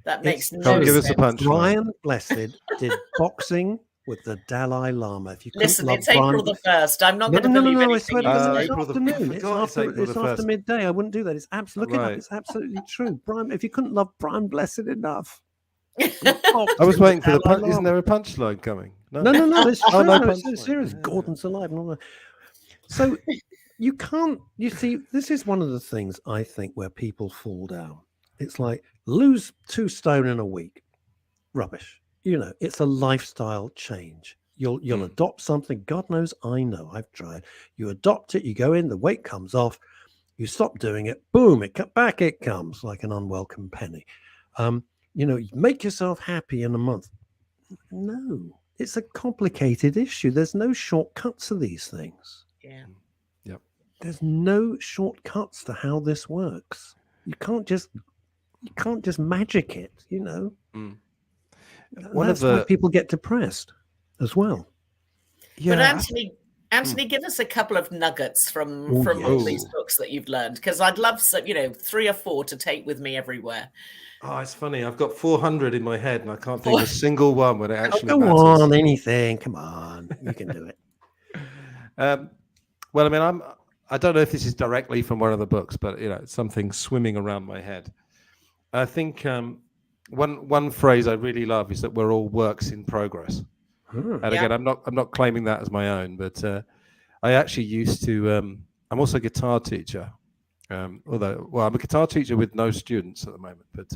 That makes no sense. Give us a punch. Brian Blessed did boxing with the Dalai Lama. If you listen, it's April the 1st. I'm not going to believe anything. I swear to God, it's April afternoon. It's after midday. I wouldn't do that. It's absolutely right. It's absolutely true. Brian, if you couldn't love Brian Blessed enough. I was waiting for the punch. Isn't there a punchline coming? No. It's true. It's serious. Yeah. Gordon's alive and all that. So you can't. You see, this is one of the things I think where people fall down. It's like lose 2 stone in a week. Rubbish. It's a lifestyle change. You'll adopt something. God knows, I know. I've tried. You adopt it. You go in. The weight comes off. You stop doing it. Boom! It comes like an unwelcome penny. You make yourself happy in a month. No, it's a complicated issue. There's no shortcuts to these things. Yeah. Yep. There's no shortcuts to how this works. You can't just magic it. That's why people get depressed as well. Yeah. But Anthony, give us a couple of nuggets from all these books that you've learned, because I'd love 3 or 4 to take with me everywhere. Oh, it's funny. I've got 400 in my head, and I can't think of a single one when it actually go matters. on, anything. Come on, you can do it. Well, I mean, I don't know if this is directly from one of the books, but it's something swimming around my head. I think one phrase I really love is that we're all works in progress. And again, I'm not claiming that as my own, but I actually used to. I'm also a guitar teacher, although I'm a guitar teacher with no students at the moment. But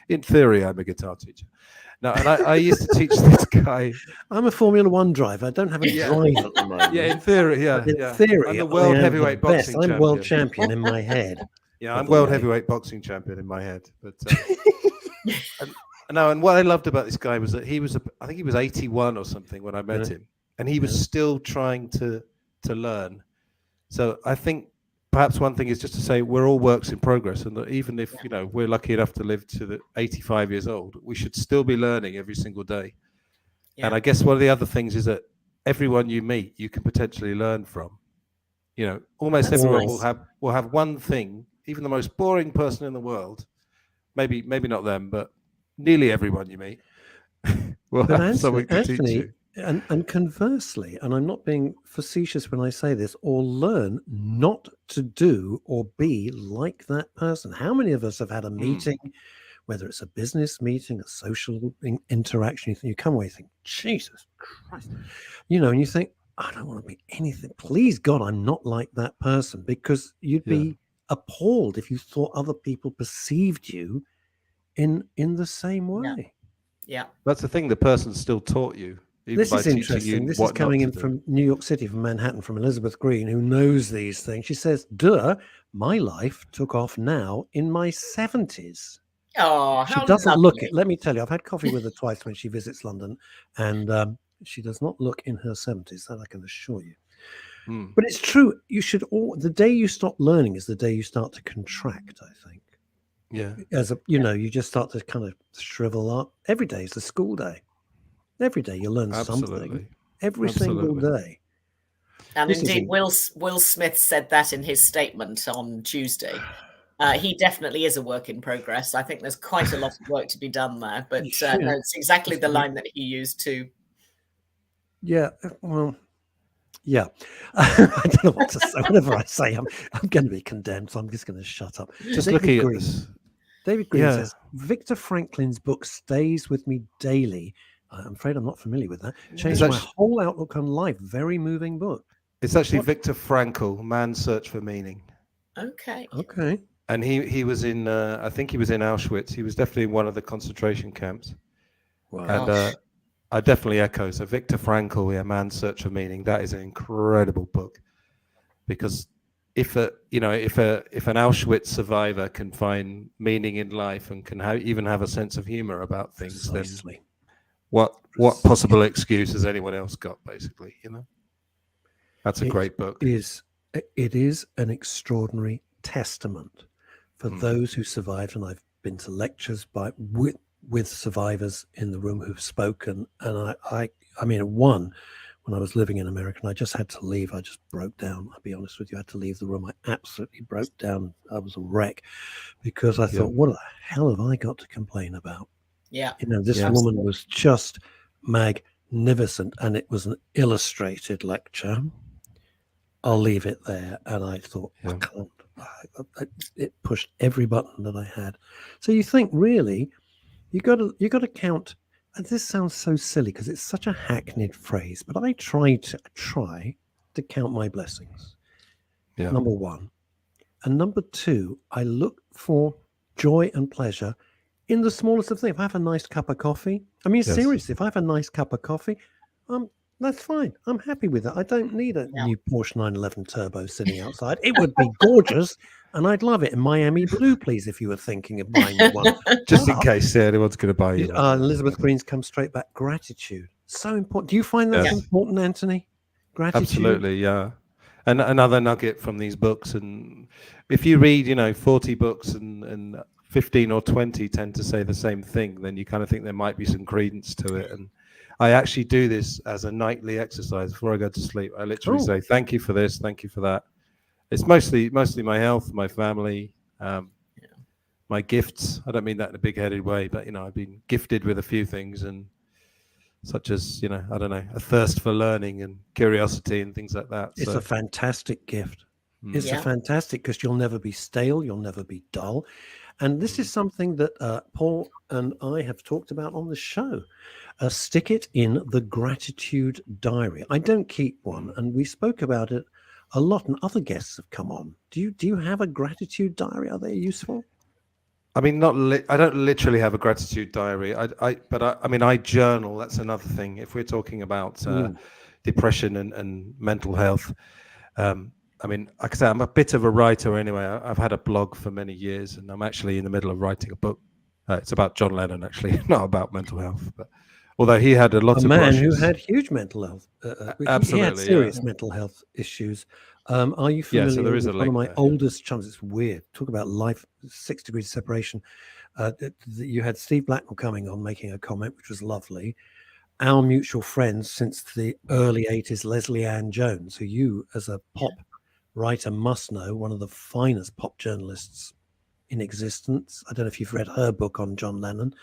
in theory, I'm a guitar teacher. Now, and I used to teach this guy. I'm a Formula One driver. I don't have a drive at the moment. Yeah, in theory, in theory, I'm the world heavyweight boxing champion. I'm world champion in my head. Yeah, I'm world heavyweight boxing champion in my head. But and what I loved about this guy was that I think he was 81 or something when I met him, and he was still trying to learn. So I think perhaps one thing is just to say we're all works in progress, and that even if we're lucky enough to live to the 85 years old, we should still be learning every single day. Yeah. And I guess one of the other things is that everyone you meet, you can potentially learn from. Almost everyone will have one thing. Even the most boring person in the world, maybe not them, but nearly everyone you meet will have something to teach you. And conversely, and I'm not being facetious when I say this, or learn not to do or be like that person. How many of us have had a meeting, whether it's a business meeting, a social interaction, you come away and think, Jesus Christ, and you think, I don't want to be anything. Please God, I'm not like that person, because you'd be appalled if you thought other people perceived you in the same way. Yeah. That's the thing. The person still taught you. This is interesting. This is coming in from New York City, from Manhattan, from Elizabeth Green, who knows these things. She says, my life took off now in my 70s. Oh, she doesn't look it. Let me tell you, I've had coffee with her twice when she visits London, and she does not look in her 70s. That I can assure you. But it's true. The day you stop learning is the day you start to contract, I think. Yeah. You just start to kind of shrivel up. Every day is a school day. Every day you learn something. Every single day. And indeed, Will Smith said that in his statement on Tuesday. He definitely is a work in progress. I think there's quite a lot of work to be done there. But no, it's exactly the line that he used too. Yeah. Well, yeah. I don't know what to say. Whatever I say, I'm going to be condemned, so I'm just going to shut up. Just looking at this. David Green says, Viktor Frankl's book stays with me daily. I'm afraid I'm not familiar with that. Changed my whole outlook on life. Very moving book. It's actually Viktor Frankl, Man's Search for Meaning. Okay. And he was in, I think he was in Auschwitz. He was definitely in one of the concentration camps. Wow. I definitely echo. So Viktor Frankl, Man's Search for Meaning. That is an incredible book, because if an Auschwitz survivor can find meaning in life and can even have a sense of humor about things, Precisely. then what possible excuse has anyone else got? Basically, that's a great book. It is an extraordinary testament for those who survived, and I've been to lectures with survivors in the room who've spoken, and I mean, one, when I was living in America, and I just had to leave. I just broke down. I'll be honest with you. I had to leave the room. I absolutely broke down. I was a wreck, because I thought, what the hell have I got to complain about? Yeah. This woman was just magnificent, and it was an illustrated lecture. I'll leave it there. And I thought, I can't. It pushed every button that I had. So you think, really, you got to count. And this sounds so silly because it's such a hackneyed phrase, but I try to count my blessings. Yeah. Number one. And number two, I look for joy and pleasure in the smallest of things. If I have a nice cup of coffee, seriously, if I have a nice cup of coffee, that's fine. I'm happy with it. I don't need a new Porsche 911 Turbo sitting outside. It would be gorgeous, and I'd love it in Miami blue, please, if you were thinking of buying me one. Just in case anyone's going to buy you one. Elizabeth Green's come straight back. Gratitude. So important. Do you find that important, Anthony? Gratitude? Absolutely, yeah. And another nugget from these books, and if you read, 40 books and 15 or 20 tend to say the same thing, then you kind of think there might be some credence to it. And I actually do this as a nightly exercise before I go to sleep. I literally say, thank you for this, thank you for that. It's mostly my health, my family, my gifts. I don't mean that in a big-headed way, but, I've been gifted with a few things, and such as, I don't know, a thirst for learning and curiosity and things like that. It's a fantastic gift. It's a fantastic, because you'll never be stale. You'll never be dull. And this is something that Paul and I have talked about on the show. Stick it in the gratitude diary. I don't keep one, and we spoke about it a lot, and other guests have come on. Do you have a gratitude diary? Are they useful? I mean, I don't literally have a gratitude diary. I journal. That's another thing. If we're talking about depression and mental health, like I say, I'm a bit of a writer anyway. I've had a blog for many years, and I'm actually in the middle of writing a book. It's about John Lennon, actually, not about mental health. But although he had a lot of man brushes. who had huge mental health, absolutely, he had serious mental health issues. Are you familiar so there is with one of my oldest chums? It's weird. Talk about life, 6 degrees of separation. You had Steve Blackwell coming on, making a comment, which was lovely. Our mutual friends since the early 80s, Leslie Ann Jones, who you, as a pop writer, must know, one of the finest pop journalists in existence. I don't know if you've read her book on John Lennon.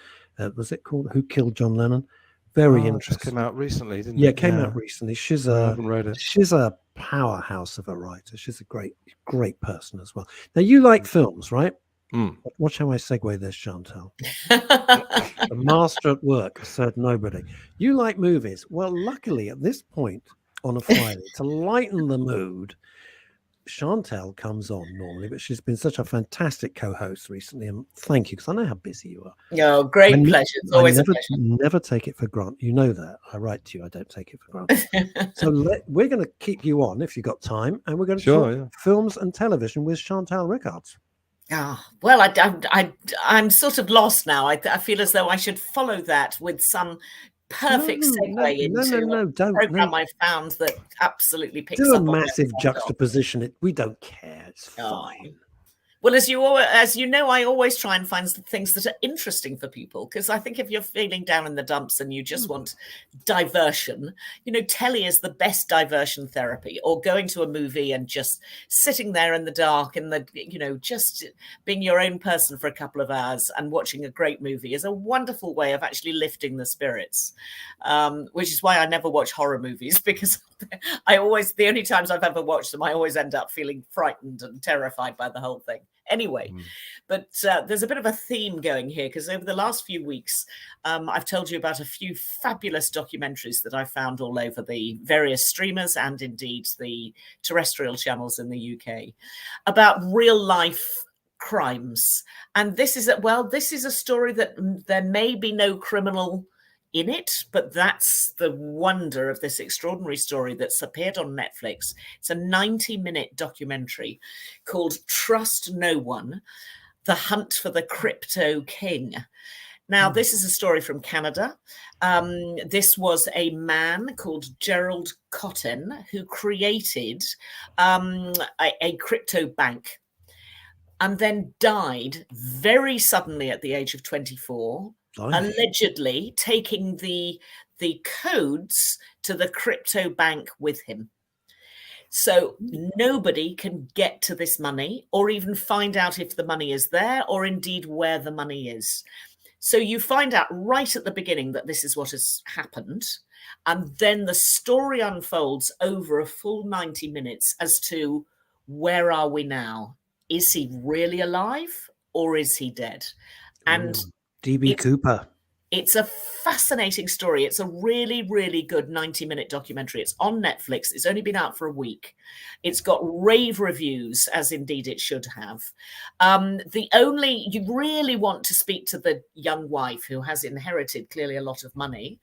Was it called Who Killed John Lennon? Very interesting. It just came out recently, didn't it? Yeah, it came out recently. She's I haven't read it. She's a powerhouse of a writer. She's a great person as well. Now, you like films, right? Watch how I segue this, Chantal. The master at work, said nobody. You like movies. Well, luckily, at this point on a Friday, to lighten the mood, Chantal comes on normally, but she's been such a fantastic co-host recently, and thank you, because I know how busy you are. Oh, great pleasure. It's always a pleasure. Never take it for granted. You know that. I write to you. I don't take it for granted. So we're going to keep you on if you've got time, and we're going to talk films and television with Chantal Rickards. Well, I'm sort of lost now. I feel as though I should follow that with some perfect segue into a program I found that absolutely picks up on a massive juxtaposition. We don't care. It's fine. Well, as you know, I always try and find things that are interesting for people, because I think if you're feeling down in the dumps and you just want diversion, telly is the best diversion therapy, or going to a movie and just sitting there in the dark and just being your own person for a couple of hours and watching a great movie is a wonderful way of actually lifting the spirits, which is why I never watch horror movies, because the only times I've ever watched them, I always end up feeling frightened and terrified by the whole thing. Anyway, but there's a bit of a theme going here, because over the last few weeks, I've told you about a few fabulous documentaries that I found all over the various streamers and indeed the terrestrial channels in the UK about real life crimes. And this is a story that there may be no criminal in it, but that's the wonder of this extraordinary story that's appeared on Netflix. It's a 90-minute documentary called Trust No One: The Hunt for the Crypto King. Now, this is a story from Canada. This was a man called Gerald Cotten who created a crypto bank and then died very suddenly at the age of 24. Allegedly taking the codes to the crypto bank with him. So nobody can get to this money or even find out if the money is there or indeed where the money is. So you find out right at the beginning that this is what has happened. And then the story unfolds over a full 90 minutes as to where are we now? Is he really alive or is he dead? And DB Cooper. It's a fascinating story. It's a really, really good 90-minute documentary. It's on Netflix. It's only been out for a week. It's got rave reviews, as indeed it should have. You really want to speak to the young wife who has inherited clearly a lot of money,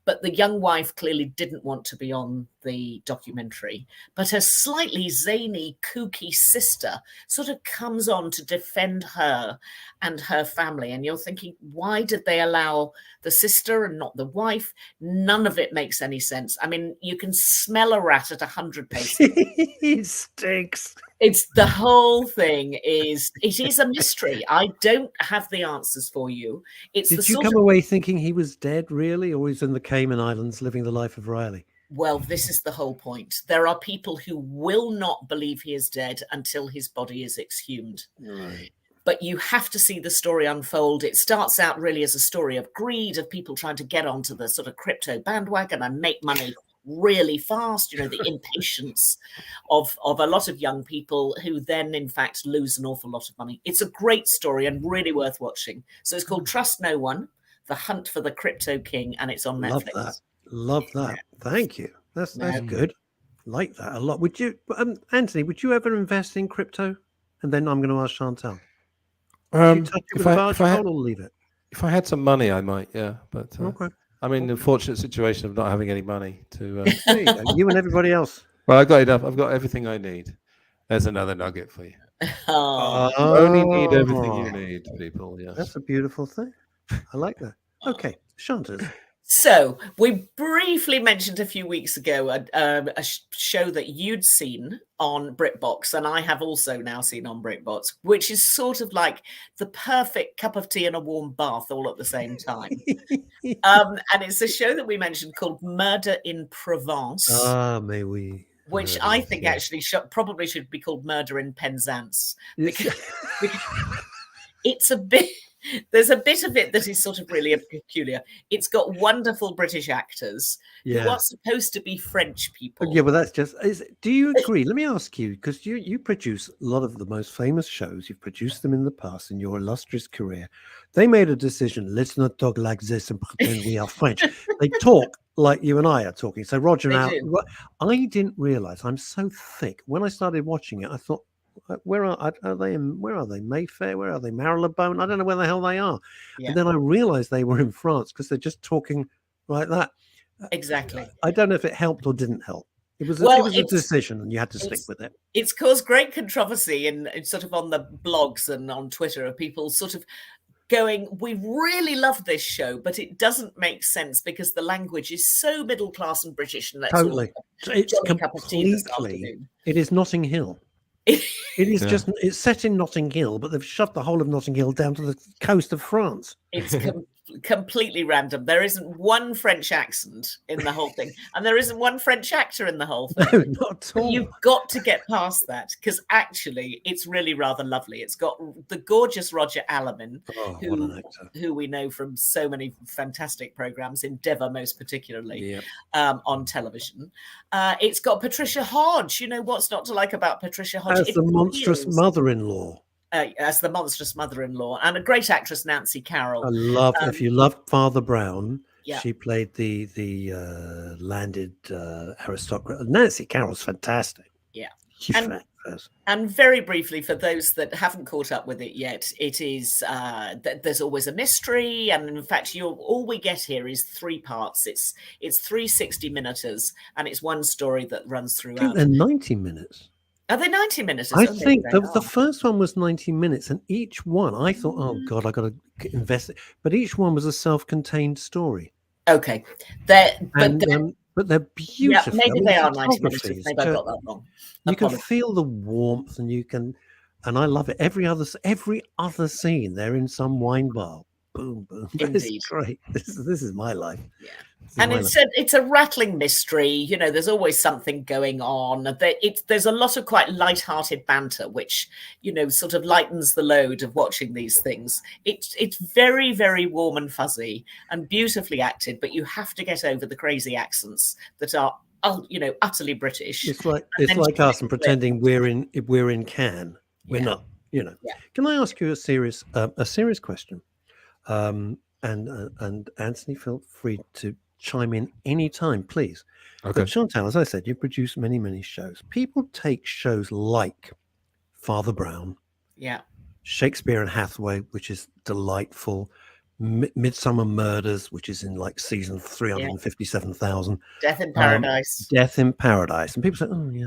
but the young wife clearly didn't want to be on the documentary. But her slightly zany, kooky sister sort of comes on to defend her and her family. And you're thinking, why did they allow the sister and not the wife? None of it makes any sense. I mean, you can smell a rat at 100 paces. It stinks. It's the whole thing it is a mystery. I don't have the answers for you. Did you come away thinking he was dead, really, or he's in the Cayman Islands living the life of Riley? Well, this is the whole point. There are people who will not believe he is dead until his body is exhumed. Right. But you have to see the story unfold. It starts out really as a story of greed, of people trying to get onto the sort of crypto bandwagon and make money really fast, the impatience of a lot of young people who then in fact lose an awful lot of money. It's a great story and really worth watching. So it's called Trust No One: The Hunt for the Crypto King, and it's on Netflix. Love that. Thank you. That's good. Like that a lot. Would you, Anthony, would you ever invest in crypto? And then I'm going to ask Chantal. If I had some money, I might, yeah. But okay. I'm in the fortunate situation of not having any money to. You and everybody else. Well, I got enough. I've got everything I need. There's another nugget for you. Oh. You only need everything you need, people. Yes. That's a beautiful thing. I like that. Okay, Chantal. So we briefly mentioned a few weeks ago a show that you'd seen on BritBox, and I have also now seen on BritBox, which is sort of like the perfect cup of tea and a warm bath all at the same time. And it's a show that we mentioned called Murder in Provence. May we? Which I think actually probably should be called Murder in Penzance. Because it's a bit... There's a bit of it that is sort of really peculiar. It's got wonderful British actors who are supposed to be French people. Yeah, well, that's just... do you agree? Let me ask you, because you produce a lot of the most famous shows. You've produced them in the past in your illustrious career. They made a decision, let's not talk like this and pretend we are French. They talk like you and I are talking. So Roger and I didn't realise, I'm so thick. When I started watching it, I thought, where are they? Where are they? Mayfair? Where are they? Marylebone? I don't know where the hell they are. Yeah. And then I realized they were in France because they're just talking like that. Exactly. I don't know if it helped or didn't help. It was a decision, and you had to stick with it. It's caused great controversy in sort of on the blogs and on Twitter of people sort of going, we really love this show, but it doesn't make sense because the language is so middle class and British. And totally. It's completely. It is Notting Hill. It is just, it's set in Notting Hill, but they've shoved the whole of Notting Hill down to the coast of France. It's completely random. There isn't one French accent in the whole thing, and there isn't one French actor in the whole thing. No, not at all. You've got to get past that because actually it's really rather lovely. It's got the gorgeous Roger Alamin, who we know from so many fantastic programs, Endeavour most particularly, on television. It's got Patricia Hodge. You know, what's not to like about Patricia Hodge? As the monstrous mother-in-law. As the monstrous mother-in-law, and a great actress, Nancy Carroll. I love, if you love Father Brown, she played the landed aristocrat. Nancy Carroll's fantastic. Yeah. She's affairs. And very briefly, for those that haven't caught up with it yet, it is there's always a mystery, and in fact, all we get here is 3 parts. It's 3 60-minuters, and it's one story that runs throughout. I think they're 90 minutes. Are they 90 minutes? I think the first one was 90 minutes, and each one I thought, oh God, I got to invest it. But each one was a self-contained story. Okay, but they're beautiful. Yeah, maybe they are 90 minutes. Maybe I got that wrong. You can feel the warmth, and I love it. Every other scene, they're in some wine bar. Boom, boom. Indeed. It's great. This is my life. Yeah. And it's a rattling mystery. You know, there's always something going on. There's a lot of quite light-hearted banter, which, you know, sort of lightens the load of watching these things. It's very, very warm and fuzzy and beautifully acted, but you have to get over the crazy accents that are, you know, utterly British. It's like us and pretending we're in Cannes. We're not. You know. Yeah. Can I ask you a serious question? And Anthony, feel free to chime in anytime, please. Okay. But Chantal, as I said, you produce many, many shows. People take shows like Father Brown, Shakespeare and Hathaway, which is delightful, Midsummer Murders, which is in like season 357,000, Death in Paradise, and people say, oh yeah,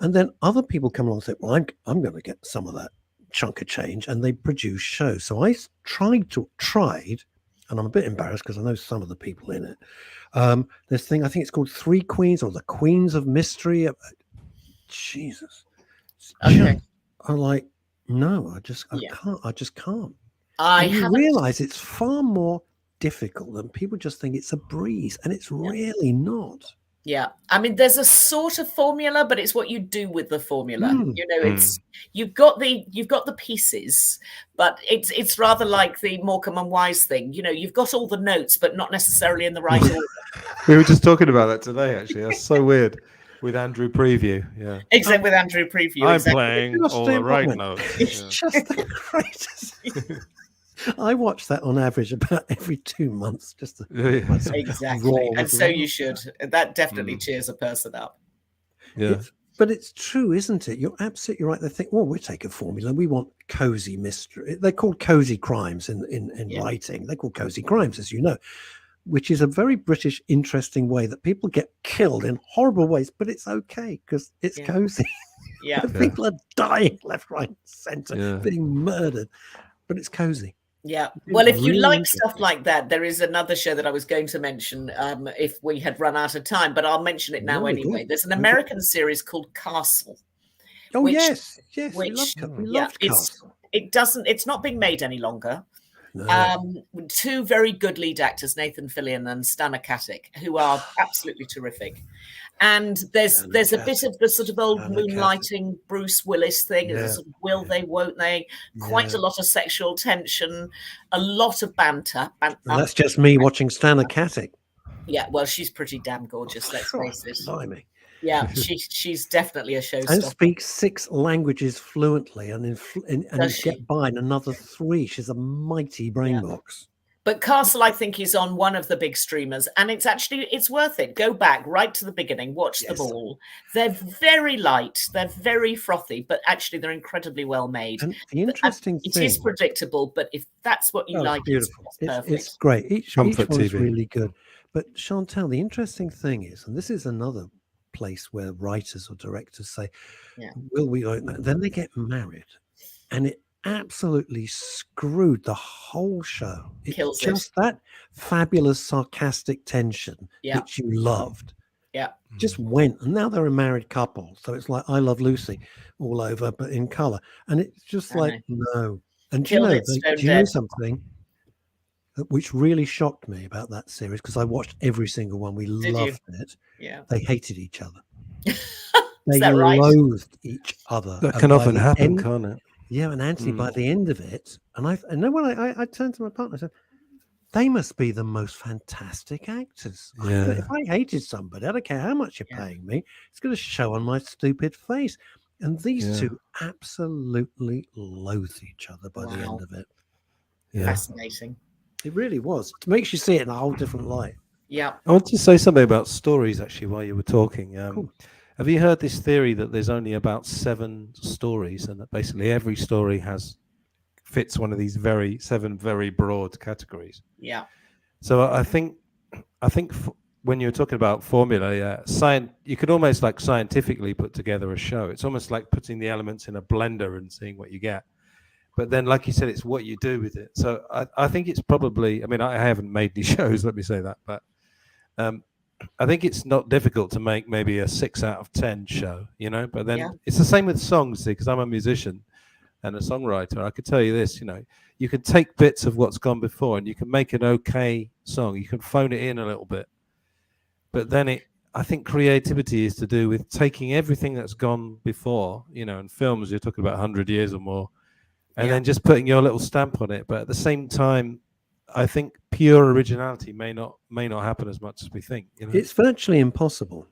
and then other people come along and say, well, I'm going to get some of that chunk of change, and they produce shows. So I tried, and I'm a bit embarrassed because I know some of the people in it. This thing, I think it's called Three Queens or the Queens of Mystery. Jesus. Okay. I'm like, no, I just can't. I realize it's far more difficult than people just think it's a breeze, and it's really not. Yeah, I mean, there's a sort of formula, but it's what you do with the formula. You know, it's you've got the pieces, but it's rather like the Morecambe and Wise thing. You know, you've got all the notes, but not necessarily in the right order. We were just talking about that today, actually. That's so weird with Andrew Preview. Yeah, except with Andrew Preview, I'm playing all the right notes. It's just the greatest. I watch that on average about every 2 months, just to exactly, and so you should. That definitely cheers a person up. Yeah, but it's true, isn't it? You're absolutely right. They think, well, we take a formula. We want cozy mystery. They're called cozy crimes in writing. They're called cozy crimes, as you know, which is a very British, interesting way that people get killed in horrible ways, but it's okay because it's cozy. Yeah, people are dying left, right, centre, being murdered, but it's cozy. Yeah. Well, if you like stuff like that, there is another show that I was going to mention if we had run out of time, but I'll mention it now anyway. There's an American series called Castle. Oh, yes, we loved Castle. It's not being made any longer. No. 2 very good lead actors, Nathan Fillion and Stana Katic, who are absolutely terrific. And there's a bit of the sort of old moonlighting Bruce Willis thing. There's sort of will they, won't they? Quite a lot of sexual tension, a lot of banter. That's just me watching Stana Katic. Yeah, well, she's pretty damn gorgeous, let's face it. Blimey. Yeah, she's definitely a showstopper. And speaks 6 languages fluently, and get by in another 3. She's a mighty brain box. But Castle, I think, is on one of the big streamers, and it's worth it. Go back right to the beginning, watch them all. They're very light, they're very frothy, but actually they're incredibly well made. And the interesting thing, it is predictable, but if that's what you like, beautiful. It's perfect. It's great. Each one's really good. But Chantal, the interesting thing is, and this is another place where writers or directors say, will we? Then they get married, and it absolutely screwed the whole show. Kills just that fabulous sarcastic tension which you loved. Yeah, just went, and now they're a married couple. So it's like I Love Lucy all over, but in color, and it's just like no. And do you know something which really shocked me about that series, because I watched every single one. We loved it. Yeah, they hated each other. They loathed each other. That can often happen, can't it? Yeah, and Anthony, by the end of it, and I turned to my partner and said, they must be the most fantastic actors. Yeah. If I hated somebody, I don't care how much you're paying me, it's going to show on my stupid face. And these two absolutely loathe each other by the end of it. Yeah. Fascinating. It really was. It makes you see it in a whole different light. Yeah. I want to say something about stories, actually, while you were talking. Cool. Have you heard this theory that there's only about 7 stories, and that basically every story fits one of these 7 very broad categories? Yeah. So I think when you're talking about formula, you could almost like scientifically put together a show. It's almost like putting the elements in a blender and seeing what you get. But then, like you said, it's what you do with it. So I think it's probably, I mean, I haven't made these shows, let me say that, but I think it's not difficult to make maybe a 6 out of 10 show, but then it's the same with songs, because I'm a musician and a songwriter. I could tell you this, you can take bits of what's gone before and you can make an okay song. You can phone it in a little bit. But then I think creativity is to do with taking everything that's gone before, in films, you're talking about 100 years or more, and then just putting your little stamp on it. But at the same time, I think pure originality may not happen as much as we think. It's virtually impossible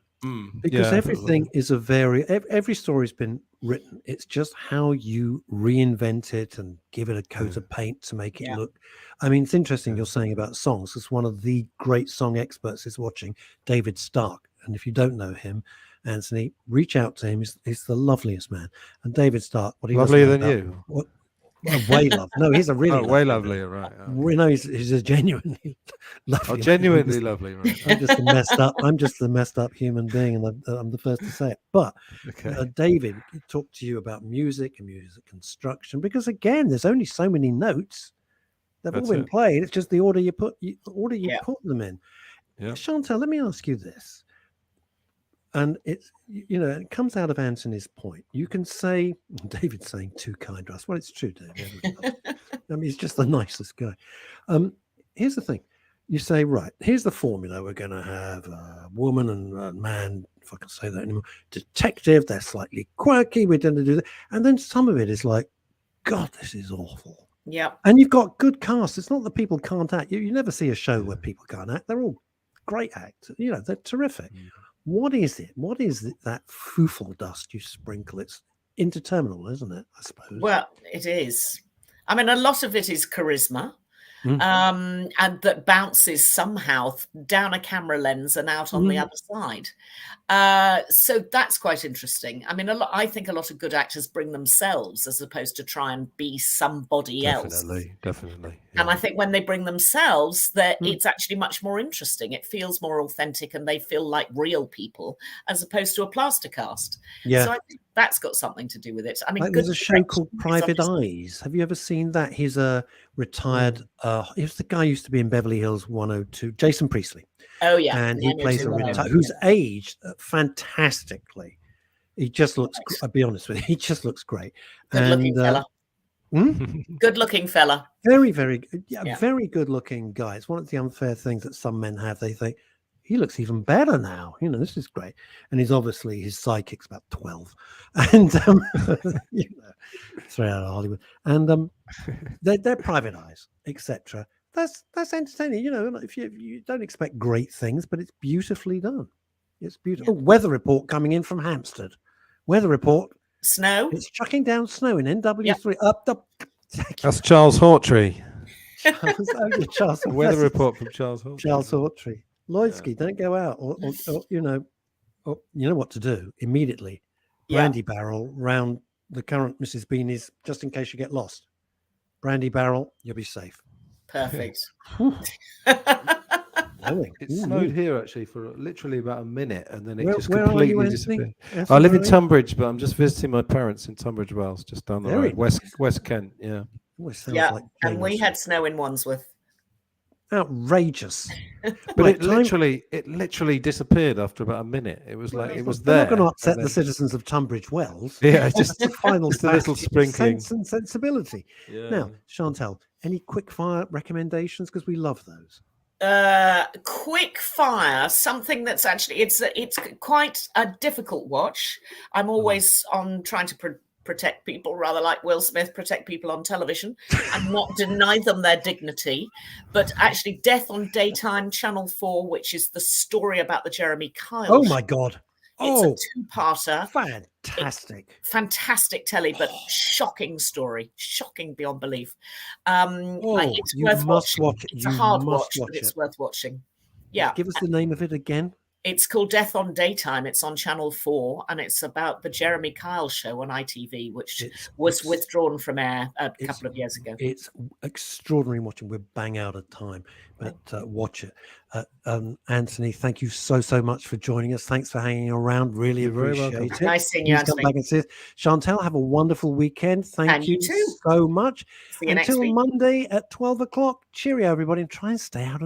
because everything is every story's been written. It's just how you reinvent it and give it a coat of paint to make it look. I mean, it's interesting you're saying about songs, because one of the great song experts is watching, David Stark. And if you don't know him, Anthony, reach out to him. He's the loveliest man. And David Stark, what he lovelier than you. Way lovely. No, he's a really way lovelier, right? We know he's a genuinely lovely. Genuinely lovely, right? I'm just the messed up human being, and I'm the first to say it. But David talked to you about music and music construction, because again, there's only so many notes. They've all been played. It's just the order you put put them in. Yeah. Chantal, let me ask you this. And it's, it comes out of Anthony's point. You can say, David's saying too kind, Russ. Well, it's true, David. I mean, he's just the nicest guy. Here's the thing. You say, right, here's the formula. We're going to have a woman and a man, if I can say that anymore, detective. They're slightly quirky. We're going to do that. And then some of it is like, God, this is awful. Yeah. And you've got good cast. It's not that people can't act. You never see a show where people can't act. They're all great actors. They're terrific. Mm. What is it? What is it, that foofle dust you sprinkle? It's indeterminable, isn't it? I suppose. Well, it is. I mean, a lot of it is charisma, and that bounces somehow down a camera lens and out on the other side. So that's quite interesting. I mean, I think a lot of good actors bring themselves as opposed to try and be somebody else. Definitely. Yeah. And I think when they bring themselves, that it's actually much more interesting. It feels more authentic, and they feel like real people as opposed to a plaster cast. Yeah. So I think that's got something to do with it. I mean, there's a show called Private Eyes. Have you ever seen that? He's a retired. He was the guy who used to be in Beverly Hills 102. Jason Priestley. Oh yeah, and he plays a retired who's aged fantastically. He just looks. I'll be honest with you. He just looks great. Good-looking fella. Good-looking fella. Very, very, very good-looking guy. It's one of the unfair things that some men have. They think he looks even better now. This is great. And he's obviously, his sidekicks about 12, and straight out of Hollywood. And they're Private Eyes, etc. That's entertaining. If you don't expect great things, but it's beautifully done. It's beautiful. Yeah. Weather report coming in from Hampstead. Weather report. Snow. It's chucking down snow in NW3. Up. That's Charles Hawtrey. Charles. Weather report from Charles Hawtrey. Charles Hawtrey. Lloydsky, don't go out. Or you know what to do immediately. Brandy barrel round the current Mrs. Beanie's, just in case you get lost. Brandy barrel, you'll be safe. Perfect. It snowed here actually for literally about a minute, and then it just completely disappeared. I live in Tunbridge, but I'm just visiting my parents in Tunbridge Wells, just down the road, West Kent. Yeah. Like and we had snow in Wandsworth. Outrageous. But it literally disappeared after about a minute. It was like it was there. I'm not going to upset the citizens of Tunbridge Wells. Yeah, just the final just a little sprinkling. Sense and sensibility. Yeah. Now, Chantal, any quick fire recommendations, because we love those? Quick fire, something that's actually it's quite a difficult watch. I'm always on trying to protect people, rather like Will Smith, protect people on television and not deny them their dignity. But actually, Death on Daytime, Channel 4, which is the story about the Jeremy Kyle show. My God. It's a two-parter. Fantastic telly, but shocking story. Shocking beyond belief. It's you worth must watch it. It's a hard watch, but it's worth watching. Yeah. Give us the name of it again. It's called Death on Daytime. It's on Channel 4, and it's about the Jeremy Kyle show on ITV, which was withdrawn from air a couple of years ago. It's extraordinary watching. We're bang out of time, but watch it. Anthony, thank you so much for joining us. Thanks for hanging around. Really appreciate it. Nice seeing you, Anthony. Come back and see us. Chantal, have a wonderful weekend. Thank you so much. See you Until next week. Monday at 12 o'clock. Cheerio, everybody, and try and stay out of